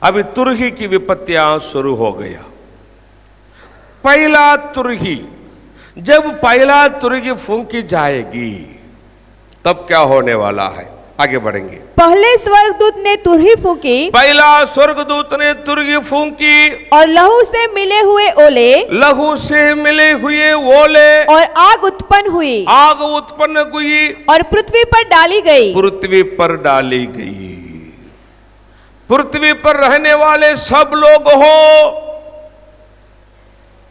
अभी तुरही की विपत्तियां शुरू हो गया। पहला तुरही, जब पहला तुरही फूंकी जाएगी तब क्या होने वाला है, आगे बढ़ेंगे। पहले स्वर्गदूत ने तुरही फूंकी, पहला स्वर्गदूत ने तुरही फूंकी और लहू से मिले हुए ओले और आग उत्पन्न हुई और पृथ्वी पर डाली गई। पृथ्वी पर रहने वाले सब लोग हो,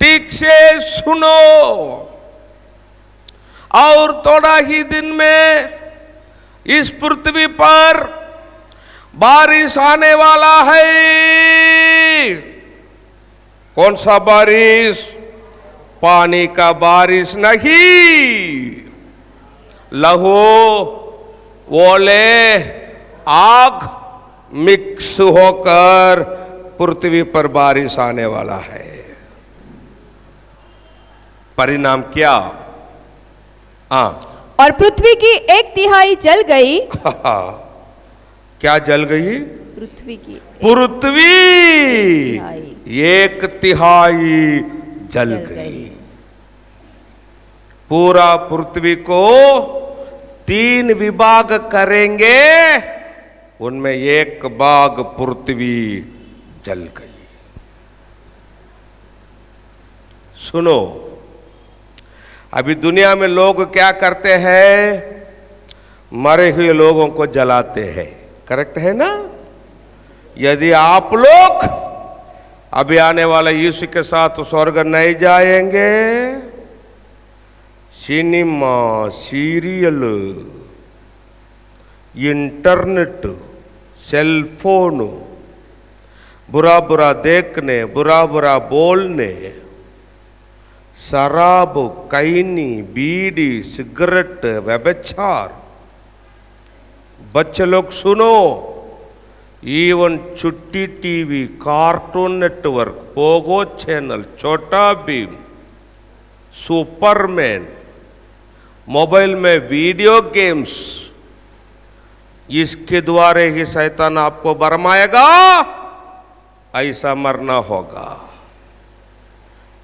ठीक से सुनो, और थोड़ा ही दिन में इस पृथ्वी पर बारिश आने वाला है। कौन सा बारिश? पानी का बारिश नहीं, लहू, ओले, आग मिक्स होकर पृथ्वी पर बारिश आने वाला है। परिणाम क्या? और पृथ्वी की 1/3 जल गई। क्या जल गई? पृथ्वी 1/3 जल गई। पूरा पृथ्वी को 3 विभाग करेंगे, उनमें 1 भाग पृथ्वी जल गई। सुनो, अभी दुनिया में लोग क्या करते हैं? मरे हुए लोगों को जलाते हैं, करेक्ट है ना? यदि आप लोग अभी आने वाले यीशु के साथ स्वर्ग नहीं जाएंगे, सिनेमा, सीरियल, इंटरनेट, सेलफोन, बुरा बुरा देखने, बुरा बुरा बोलने, शराब, कैनी, बीड़ी, सिगरेट, व्यभिचार, बच्चे लोग सुनो, इवन छुट्टी TV, cartoon network, Pogo channel, छोटा भीम, सुपरमैन, मोबाइल में वीडियो गेम्स, इसके द्वारा ही शैतान आपको भरमाएगा, ऐसा मरना होगा।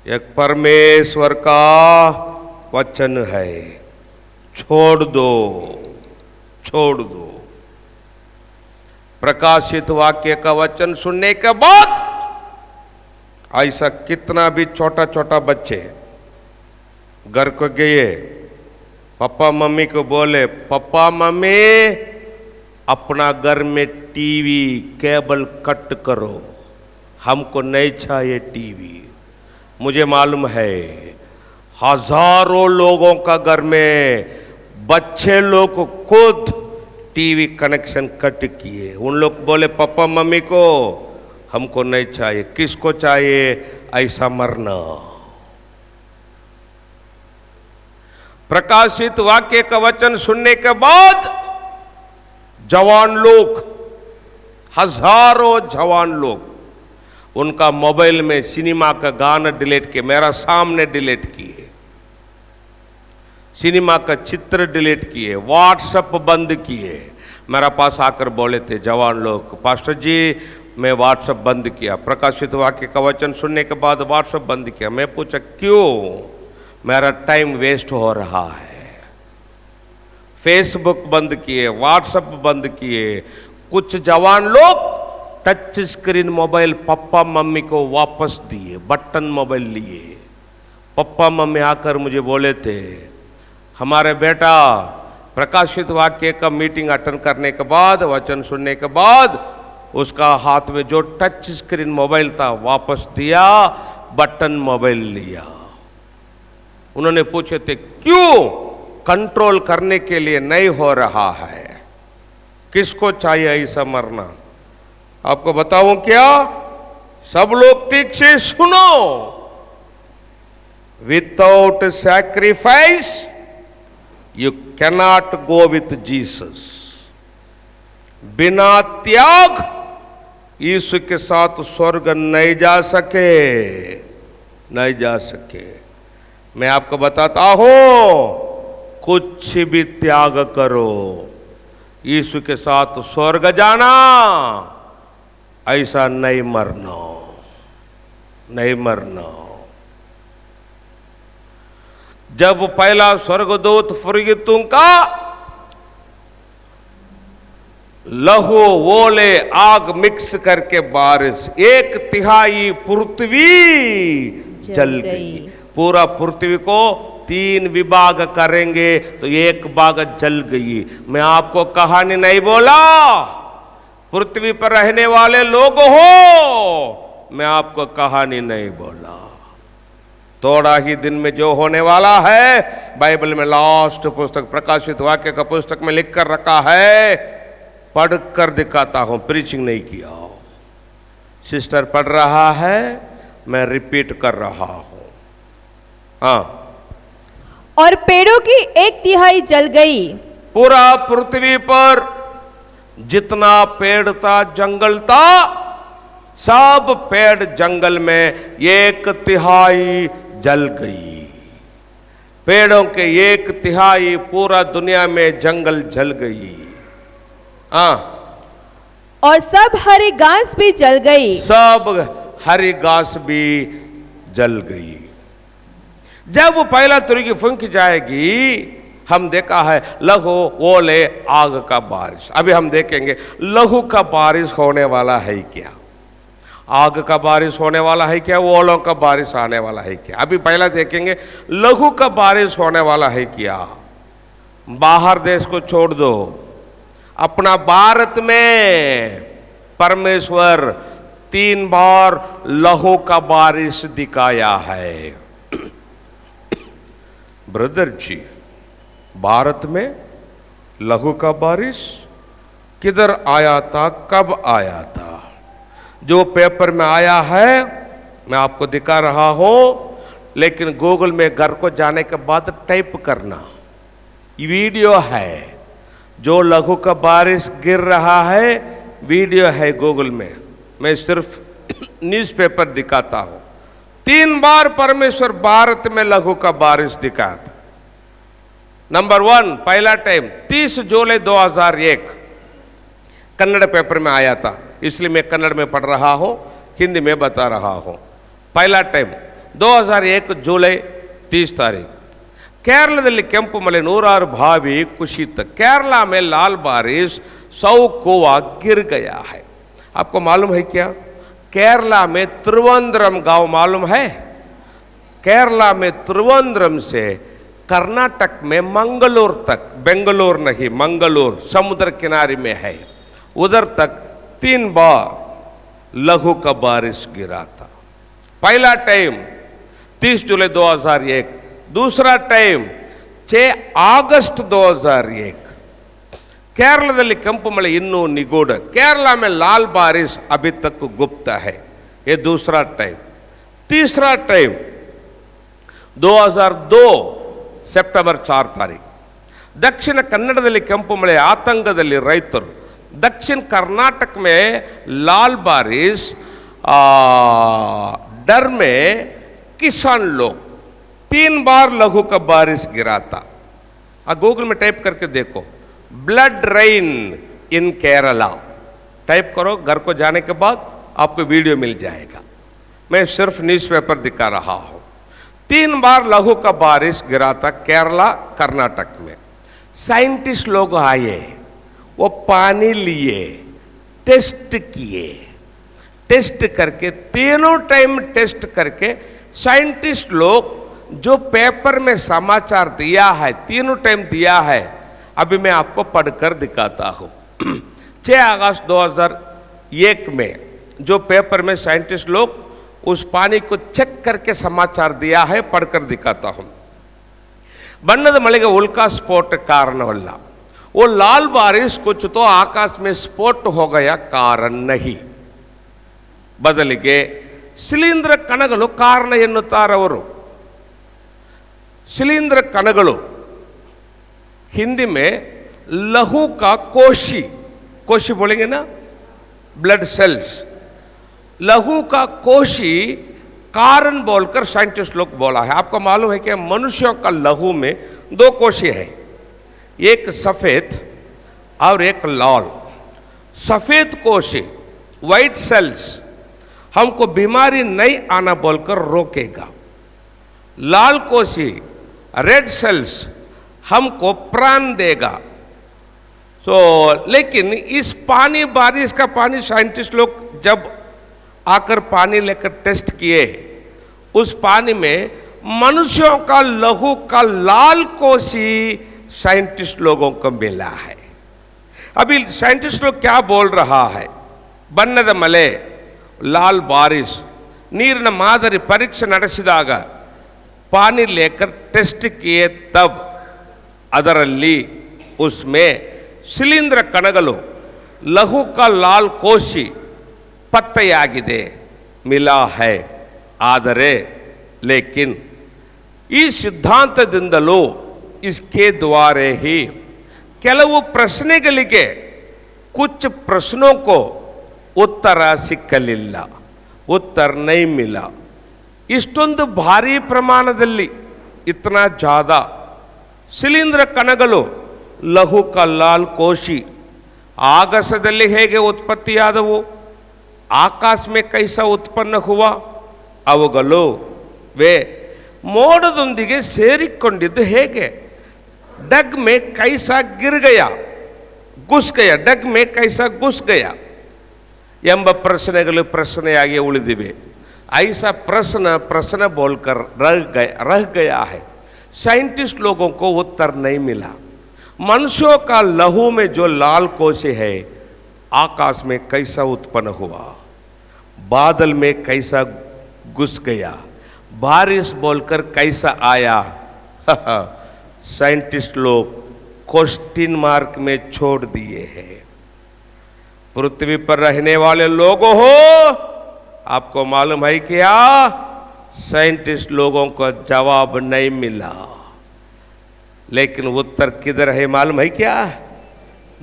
एक परमेश्वर का वचन है, छोड़ दो, छोड़ दो। प्रकाशित वाक्य का वचन सुनने के बाद ऐसा कितना भी छोटा छोटा बच्चे घर को गए, पापा मम्मी को बोले, पापा मम्मी अपना घर में टीवी केबल कट करो, हमको नहीं चाहिए टीवी। मुझे मालूम है हजारों लोगों का घर में बच्चे लोग खुद टीवी कनेक्शन कट किए। उन लोग बोले पापा मम्मी को हमको नहीं चाहिए। किसको चाहिए? ऐसा मरना। प्रकाशित वाक्य का वचन सुनने के बाद जवान लोग, हजारों जवान लोग, उनका मोबाइल में सिनेमा का गाना डिलीट किए, मेरा सामने डिलीट किए, सिनेमा का चित्र डिलीट किए, व्हाट्सएप बंद किए। मेरा पास आकर बोले थे जवान लोग, पास्टर जी मैं व्हाट्सएप बंद किया, प्रकाशित वाक्य का वचन सुनने के बाद व्हाट्सएप बंद किया। मैं पूछा क्यों? मेरा टाइम वेस्ट हो रहा है। फेसबुक बंद किए, व्हाट्सएप बंद किए। कुछ जवान लोग touch screen mobile papa mummy को वापस दिए, बटन मोबाइल लिए। पापा मम्मी आकर मुझे बोले थे, हमारे बेटा प्रकाशित वाक्य का मीटिंग अटेंड करने के बाद, वचन सुनने के बाद, उसका हाथ में जो टच स्क्रीन मोबाइल था वापस दिया, बटन मोबाइल लिया। उन्होंने पूछे थे क्यों? कंट्रोल करने के लिए नहीं हो रहा है। किसको चाहिए ऐसा मरना? आपको बताऊं क्या? सब लोग ठीक से सुनो। Without sacrifice you cannot go with Jesus. बिना त्याग यीशु के साथ स्वर्ग नहीं जा सके, नहीं जा सके। मैं आपको बताता हूं, कुछ भी त्याग करो, यीशु के साथ स्वर्ग जाना ऐसा नहीं मरना, नहीं मरना। जब पहला स्वर्गदूत फुर्गितों का लहू ओले आग मिक्स करके बारिश, 1/3 पृथ्वी जल गई। पूरा पृथ्वी को 3 विभाग करेंगे तो 1 भाग जल गई। मैं आपको कहानी नहीं बोला, पृथ्वी पर रहने वाले लोग हो, मैं आपको कहानी नहीं बोला। थोड़ा ही दिन में जो होने वाला है, बाइबल में लास्ट पुस्तक प्रकाशित वाक्य का पुस्तक में लिख कर रखा है, पढ़कर दिखाता हूं, प्रीचिंग नहीं किया। सिस्टर पढ़ रहा है, मैं रिपीट कर रहा हूं। हाँ, और पेड़ों की 1/3 जल गई। पूरा पृथ्वी पर जितना पेड़ था, जंगल था, सब पेड़ जंगल में 1/3 जल गई। पेड़ों के 1/3 पूरा दुनिया में जंगल जल गई। हाँ, और सब हरी घास भी जल गई। सब हरी घास भी जल गई। जब वो पहला तुरही की फुंक जाएगी, हम देखा है लहू ओले आग का बारिश। अभी हम देखेंगे लहू का बारिश होने वाला है क्या, आग का बारिश होने वाला है क्या, ओलों का बारिश आने वाला है क्या। अभी पहला देखेंगे लहू का बारिश होने वाला है क्या। बाहर देश को छोड़ दो, अपना भारत में परमेश्वर 3 बार लहू का बारिश दिखाया है। ब्रदर जी, भारत में लहू का बारिश किधर आया था, कब आया था? जो पेपर में आया है मैं आपको दिखा रहा हूं, लेकिन गूगल में घर को जाने के बाद टाइप करना, वीडियो है। जो लघु का बारिश गिर रहा है, वीडियो है गूगल में। मैं सिर्फ न्यूज़पेपर दिखाता हूं। 3 बार परमेश्वर भारत में लघु का बारिश दिखाया था। नंबर 1, पहला टाइम 30 जुलाई 2001 कन्नड़ पेपर में आया था, इसलिए मैं कन्नड़ में पढ़ रहा हूं, हिंदी में बता रहा हूं। पहला टाइम 2001 जुलाई 30 तारीख केरलದಲ್ಲಿ ಕೆಂಪು ಮಲೆ 106 भावी कुशित। केरला में लाल बारिश 100 कुआ गिर गया है। आपको मालूम है क्या? केरला में त्रिवेंद्रम गांव मालूम है? केरला में त्रिवेंद्रम से कर्नाटक में मंगलोर तक, बेंगलोर नहीं मंगलोर, समुद्र किनारे में है, उधर तक 3 बार लघु का बारिश गिरा था। पहला टाइम 30 जुलाई 2001, दूसरा टाइम 6 अगस्त 2001। केरलದಲ್ಲಿ ಕೆಂಪು ಮಳೆ ಇನ್ನೂ ನಿಗೂಢ, केरला में लाल बारिश अभी तक गुप्त है। ये दूसरा टाइम। तीसरा टाइम 2002 ಸೆಪ್ಟೆಂಬರ್ 4 ತಾರೀಕು दक्षिण ಕನ್ನಡದಲ್ಲಿ ಕೆಂಪು ಮಳೆ ಆತಂಕದಲ್ಲಿ ರೈತರು। दक्षिण कर्नाटक में लाल बारिश डर में किसान लोग। 3 बार लघु का बारिश गिरा था। गूगल में टाइप करके देखो, ब्लड रेन इन केरला टाइप करो, घर को जाने के बाद आपको वीडियो मिल जाएगा। मैं सिर्फ न्यूज़पेपर दिखा रहा हूं। 3 बार लघु का बारिश गिरा था केरला कर्नाटक में। साइंटिस्ट लोग आए, वो पानी लिए, टेस्ट किए, टेस्ट करके तीनों टाइम टेस्ट करके साइंटिस्ट लोग जो पेपर में समाचार दिया है, तीनों टाइम दिया है, अभी मैं आपको पढ़कर दिखाता हूं। 6 अगस्त 2001 में जो पेपर में साइंटिस्ट लोग उस पानी को चेक करके समाचार दिया है, पढ़कर दिखाता हूं। बन्नद मಳೆಗೆ उल्का स्फोट कारणवಲ್ಲ, वो लाल बारिश कुछ तो आकाश में स्फोट हो गया कारण नहीं, ಬದಲಿಗೆ ಶಿಲೀಂಧ್ರ ಕಣಗಳು ಕಾರಣ ಎನ್ನುತ್ತಾರವರು। शिलींद्र कणगलु हिंदी में लहू का कोशी, कोशी बोलेंगे ना, ब्लड सेल्स। लहू का कोशी कारण बोलकर साइंटिस्ट लोग बोला है। आपको मालूम है कि मनुष्यों का लहू में 2 कोशी है, एक सफेद और एक लाल। सफेद कोशी व्हाइट सेल्स हमको बीमारी नहीं आना बोलकर रोकेगा। लाल कोशी रेड सेल्स हमको प्राण देगा। लेकिन इस पानी, बारिश का पानी, साइंटिस्ट लोग जब आकर पानी लेकर टेस्ट किए, उस पानी में मनुष्यों का लहू का लाल कोशी साइंटिस्ट लोगों को मिला है। अभी साइंटिस्ट लोग क्या बोल रहा है, ಬಣ್ಣದ ಮಳೆ, लाल बारिश, ನೀರಿನ ಮಾದರಿ ಪರೀಕ್ಷೆ ನಡೆಸಿದಾಗ पानी लेकर टेस्ट किए तब ಅದರಲ್ಲಿ उसमें ಶಿಲೀಂಧ್ರ ಕಣಗಳು, लहू का लाल कोशी ಪತ್ತೆಯಾಗಿದೆ, मिला है। ಆದರೆ लेकिन ಈ ಸಿದ್ಧಾಂತದಿಂದಲೂ इसके द्वारे ही ಕೆಲವು ಪ್ರಶ್ನೆಗಳಿಗೆ कुछ प्रश्नों को उत्तर ಸಿಕ್ಕಲಿಲ್ಲ, उत्तर नहीं मिला। ಇಷ್ಟೊಂದು ಭಾರಿ ಪ್ರಮಾಣದಲ್ಲಿ इतना ज़्यादा ಶಿಲೀಂಧ್ರ ಕಣಗಳು, ಲಹು का लाल कोशी ಆಗಸದಲ್ಲಿ ಹೇಗೆ ಉತ್ಪತ್ತಿಯಾದವು, ಆಕಾಶ में कैसा उत्पन्न हुआ, ಅವುಗಳು वे ಮೋಡದೊಂದಿಗೆ ಸೇರಿಕೊಂಡಿದ್ದು ಹೇಗೆ, डग में कैसा गिर गया, घुस गया, डग में कैसा घुस गया ಎಂಬ ಪ್ರಶ್ನೆಗಳು ಪ್ರಶ್ನೆಯಾಗಿ ಉಳಿದಿವೆ। ऐसा प्रश्न बोलकर रह गया है। साइंटिस्ट लोगों को उत्तर नहीं मिला। मनुष्यों का लहू में जो लाल कोशी है, आकाश में कैसा उत्पन्न हुआ, बादल में कैसा घुस गया, बारिश बोलकर कैसा आया, साइंटिस्ट लोग क्वेश्चन मार्क में छोड़ दिए हैं। पृथ्वी पर रहने वाले लोगों हो, आपको मालूम है क्या, साइंटिस्ट लोगों को जवाब नहीं मिला। लेकिन उत्तर किधर है मालूम है क्या,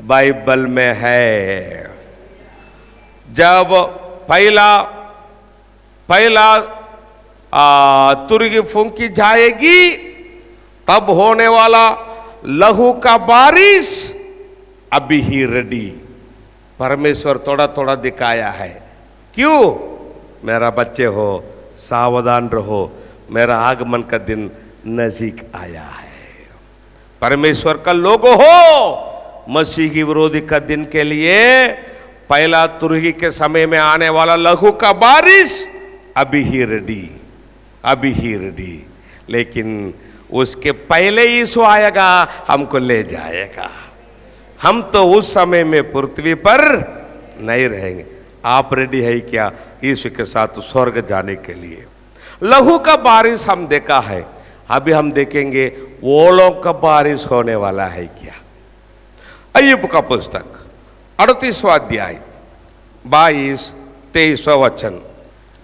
बाइबल में है। जब पहला तुरगी फूंकी जाएगी, तब होने वाला लहू का बारिश अभी ही रेडी। परमेश्वर थोड़ा थोड़ा दिखाया है। क्यों, मेरा बच्चे हो, सावधान रहो, मेरा आगमन का दिन नजीक आया है। परमेश्वर का लोगो हो, मसीही विरोधी का दिन के लिए पहला तुरही के समय में आने वाला लहू का बारिश अभी ही रेडी, अभी ही रेडी। लेकिन उसके पहले यीशु आएगा, हमको ले जाएगा। हम तो उस समय में पृथ्वी पर नहीं रहेंगे। आप रेडी है क्या यीशु के साथ स्वर्ग जाने के लिए? लहू का बारिश हम देखा है, अभी हम देखेंगे ओलों का बारिश होने वाला है क्या। अय्यूब का पुस्तक 38वां अध्याय 22-23 वचन।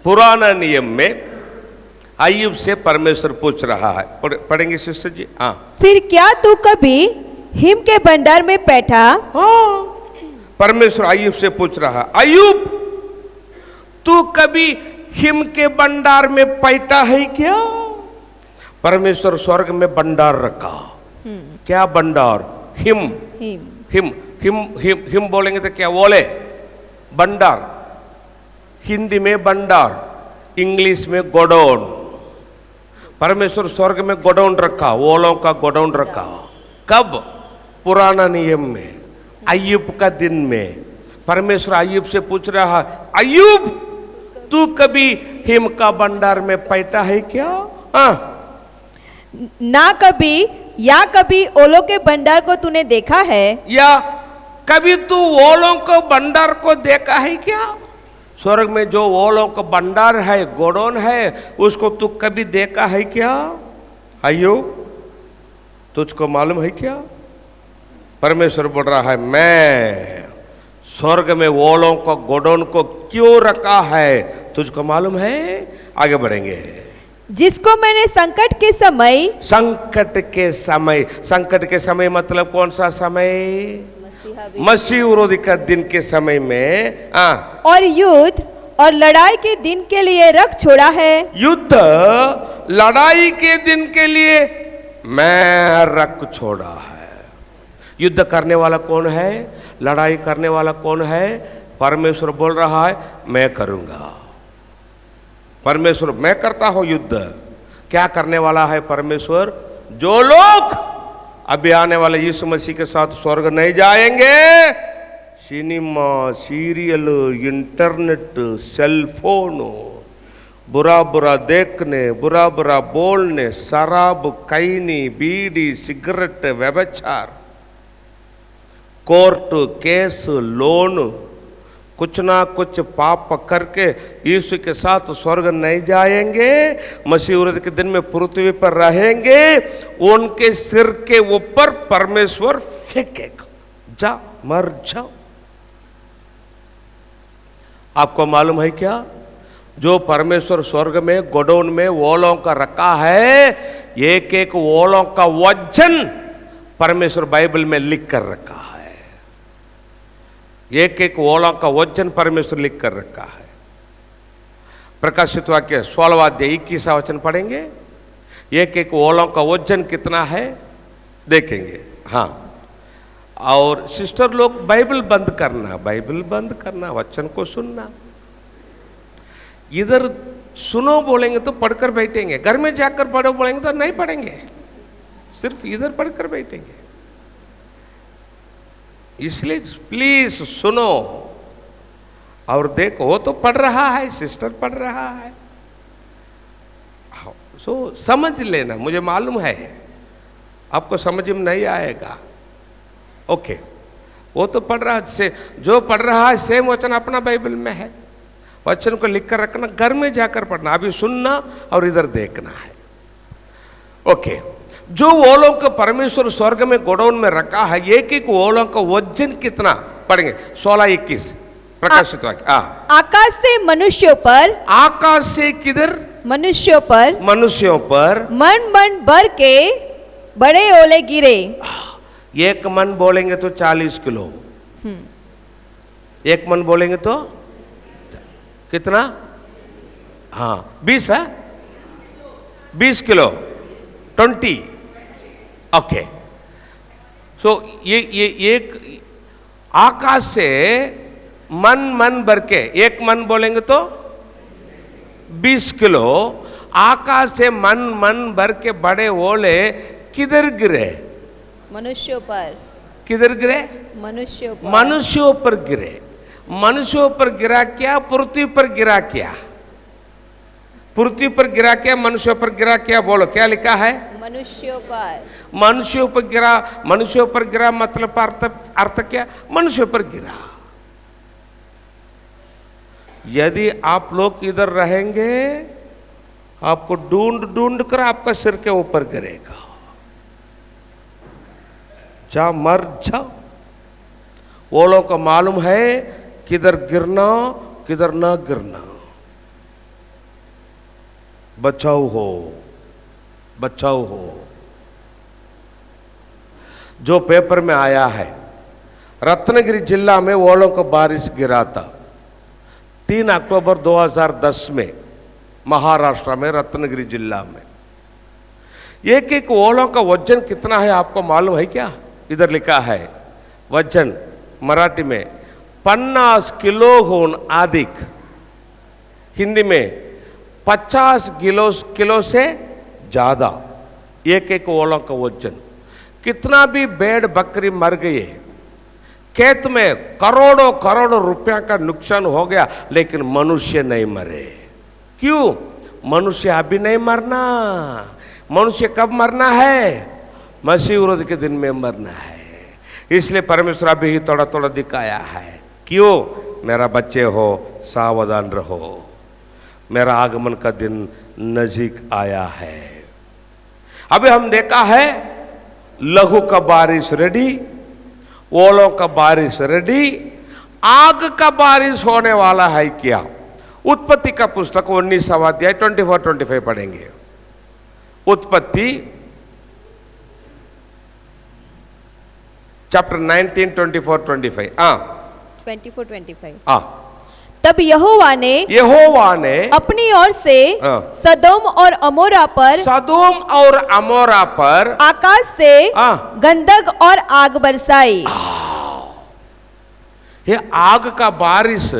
पुराना नियम में अय्यूब से परमेश्वर पूछ रहा है, पढ़ेंगे सिस्टर जी? हाँ। फिर क्या तू कभी हिम के भंडार में बैठा? हाँ, परमेश्वर अय्यूब से पूछ रहा है, अय्यूब तू कभी हिम के भंडार में बैठा है क्या? परमेश्वर स्वर्ग में भंडार रखा। क्या भंडार? Him him him him him him बोलेंगे तो क्या बोले? भंडार। हिंदी में भंडार, इंग्लिश में गोडाउन। परमेश्वर स्वर्ग में गोडाउन रखा, ओलों का गोडाउन रखा। कब? पुराना नियम में, अय्यूब का दिन में। परमेश्वर अय्यूब से पूछ रहा है, अय्यूब तू कभी हिम का भंडार में बैठा है क्या? हाँ। ना कभी या कभी ओलों के भंडार को तूने देखा है? या कभी तू ओलों को भंडार को देखा है क्या? स्वर्ग में जो ओलों का भंडार है, गोडाउन है, उसको तू कभी देखा है क्या? अय्यूब तुझको मालूम है क्या? परमेश्वर बोल रहा है, मैं स्वर्ग में ओलों को गोडाउन को क्यों रखा है तुझको मालूम है? आगे बढ़ेंगे। जिसको मैंने संकट के समय, संकट के समय, संकट के समय मतलब कौन सा समय? मसीह विरोधी का दिन के समय में, और युद्ध और लड़ाई के दिन के लिए रख छोड़ा है। युद्ध लड़ाई के दिन के लिए मैं रख छोड़ा है। युद्ध करने वाला कौन है? लड़ाई करने वाला कौन है? परमेश्वर बोल रहा है मैं करूंगा। परमेश्वर मैं करता हूं युद्ध। क्या करने वाला है परमेश्वर? जो लोग अभी आने वाले यीशु मसीह के साथ स्वर्ग नहीं जाएंगे, सिनेमा, सीरियल, इंटरनेट, सेलफोन, बुरा बुरा देखने, बुरा बुरा बोलने, शराब, कैनी, बीड़ी, सिगरेट, व्यभिचार, कोर्ट केस, लोन, कुछ ना कुछ पाप करके यीशु के साथ स्वर्ग नहीं जाएंगे, मसीह के दिन में पृथ्वी पर रहेंगे, उनके सिर के ऊपर परमेश्वर फेंकेगा, जा मर जाओ। आपको मालूम है क्या? जो परमेश्वर स्वर्ग में गोडाउन में ओलों का रखा है, एक एक ओलों का वजन परमेश्वर बाइबल में लिख कर रखा है। एक एक ओलों का वजन परमेश्वर लिख कर रखा है। प्रकाशित वाक्य 16वां अध्याय 21वां वचन पढ़ेंगे। एक एक ओलों का वजन कितना है देखेंगे। हाँ, और सिस्टर लोग बाइबल बंद करना, बाइबल बंद करना, वचन को सुनना। इधर सुनो बोलेंगे तो पढ़कर बैठेंगे, घर में जाकर पढ़ो बोलेंगे तो नहीं पढ़ेंगे, सिर्फ इधर पढ़कर बैठेंगे। इसलिए प्लीज सुनो और देखो। वो तो पढ़ रहा है, सिस्टर पढ़ रहा है, सो समझ लेना। मुझे मालूम है आपको समझ में नहीं आएगा, ओके। वो तो पढ़ रहा है, जो पढ़ रहा है सेम वचन अपना बाइबल में है, वचन को लिख कर रखना, घर में जाकर पढ़ना, अभी सुनना और इधर देखना है, ओके। जो ओलों को परमेश्वर स्वर्ग में गोडाउन में रखा है, एक एक ओलों का वजन कितना पढ़ेंगे। 16-21 प्रकाशित वाक्य। आकाश से मनुष्यों पर, आकाश से किधर? मनुष्यों पर, मनुष्यों पर मन मन भर के बड़े ओले गिरे। एक मन बोलेंगे तो 40 किलो, एक मन बोलेंगे तो कितना? हाँ 20 है, 20 किलो, 20, ओके। सो ये एक आकाश से मन मन भर के, एक मन बोलेंगे तो 20 किलो, आकाश से मन मन भर के बड़े ओले किधर गिरे? मनुष्यों पर। किधर गिरे? मनुष्यों पर। मनुष्यों पर गिरे। मनुष्यों पर गिरा क्या? पृथ्वी पर गिरा क्या? पृथ्वी पर गिरा क्या? मनुष्यों पर गिरा क्या? बोलो क्या लिखा है? मनुष्यों पर। मनुष्यों पर गिरा। मनुष्यों पर गिरा मतलब अर्थ क्या? मनुष्यों पर गिरा। यदि आप लोग इधर रहेंगे, आपको ढूंढ ढूंढ कर आपका सिर के ऊपर गिरेगा, जा मर जाओ। वो लोग को मालूम है किधर गिरना किधर ना गिरना। बचाओ हो, बचाओ हो। जो पेपर में आया है, रत्नगिरी जिला में ओलों को बारिश गिरा था 3 अक्टूबर 2010 में, महाराष्ट्र में रत्नगिरी जिला में। एक एक ओलों का वजन कितना है आपको मालूम है क्या? इधर लिखा है वजन मराठी में 50 किलोहून अधिक, हिंदी में 50 किलो से ज्यादा। एक एक ओलों का वजन। कितना भी भेड़ बकरी मर गए, खेत में करोड़ों करोड़ों रुपया का नुकसान हो गया, लेकिन मनुष्य नहीं मरे। क्यों? मनुष्य अभी नहीं मरना। मनुष्य कब मरना है? मसीह विरोध के दिन में मरना है। इसलिए परमेश्वर अभी ही थोड़ा थोड़ा दिखाया है। क्यों? मेरा बच्चे हो, सावधान रहो, मेरा आगमन का दिन नजीक आया है। अभी हम देखा है लघु का बारिश रेडी, ओलों का बारिश रेडी, आग का बारिश होने वाला है क्या? उत्पत्ति का पुस्तक 19वां अध्याय 24-25 पढ़ेंगे। उत्पत्ति चैप्टर 19, 24-25। 24-25। तब यहोवा ने अपनी ओर से सदोम और अमोरा पर आकाश से गंधक और आग बरसाई। ये आग का बारिश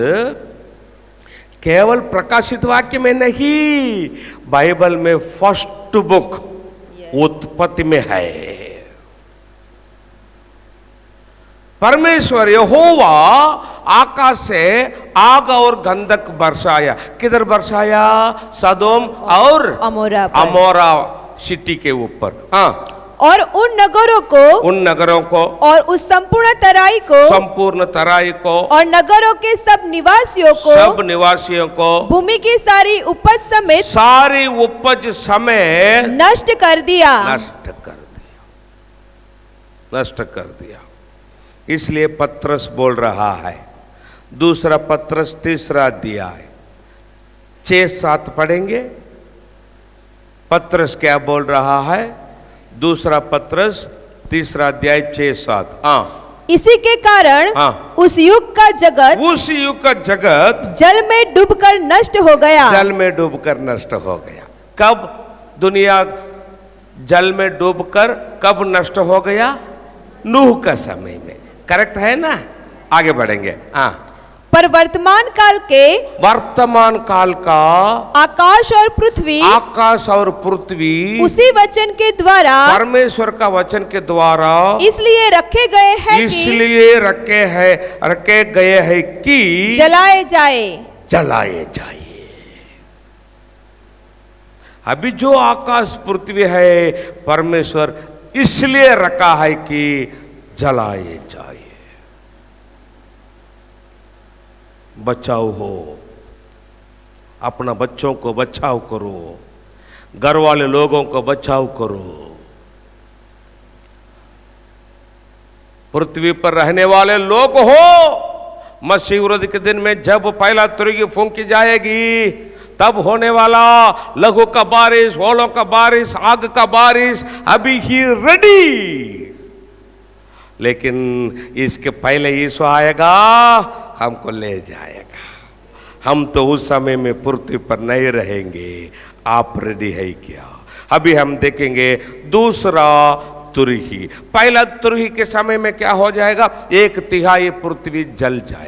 केवल प्रकाशित वाक्य में नहीं, बाइबल में फर्स्ट बुक उत्पत्ति में है। परमेश्वर यहोवा आकाश से आग और गंधक बरसाया। किधर बरसाया? सदोम और अमोरा सिटी के ऊपर। हाँ, और उन नगरों को और उस संपूर्ण तराई को और नगरों के सब निवासियों को भूमि की सारी उपज समेत नष्ट कर दिया। इसलिए पत्रस बोल रहा है, दूसरा पत्रस 3 अध्याय 6-7 पढ़ेंगे। पत्रस क्या बोल रहा है? दूसरा पत्रस 3 अध्याय 6-7। हाँ, इसी के कारण उस युग का जगत जल में डूबकर नष्ट हो गया। कब दुनिया जल में डूबकर कब नष्ट हो गया? नूह का समय में। करेक्ट है ना? आगे बढ़ेंगे। हाँ, पर वर्तमान काल का आकाश और पृथ्वी उसी वचन के द्वारा, परमेश्वर का वचन के द्वारा इसलिए रखे गए हैं कि जलाए जाए। अभी जो आकाश पृथ्वी है, परमेश्वर इसलिए रखा है कि जलाए जाए। बचाओ हो, अपना बच्चों को बचाव करो, घर वाले लोगों को बचाव करो। पृथ्वी पर रहने वाले लोग हो, मसीह विरोधी के दिन में जब पहला तुरही फूंकी जाएगी, तब होने वाला लघु का बारिश, ओलों का बारिश, आग का बारिश अभी ही रेडी। लेकिन इसके पहले यीशु आएगा, हमको ले जाएगा। हम तो उस समय में पृथ्वी पर नहीं रहेंगे। आप रेडी है क्या? अभी हम देखेंगे दूसरा तुरही। पहला तुरही के समय में क्या हो जाएगा? 1/3 पृथ्वी जल जाएगा।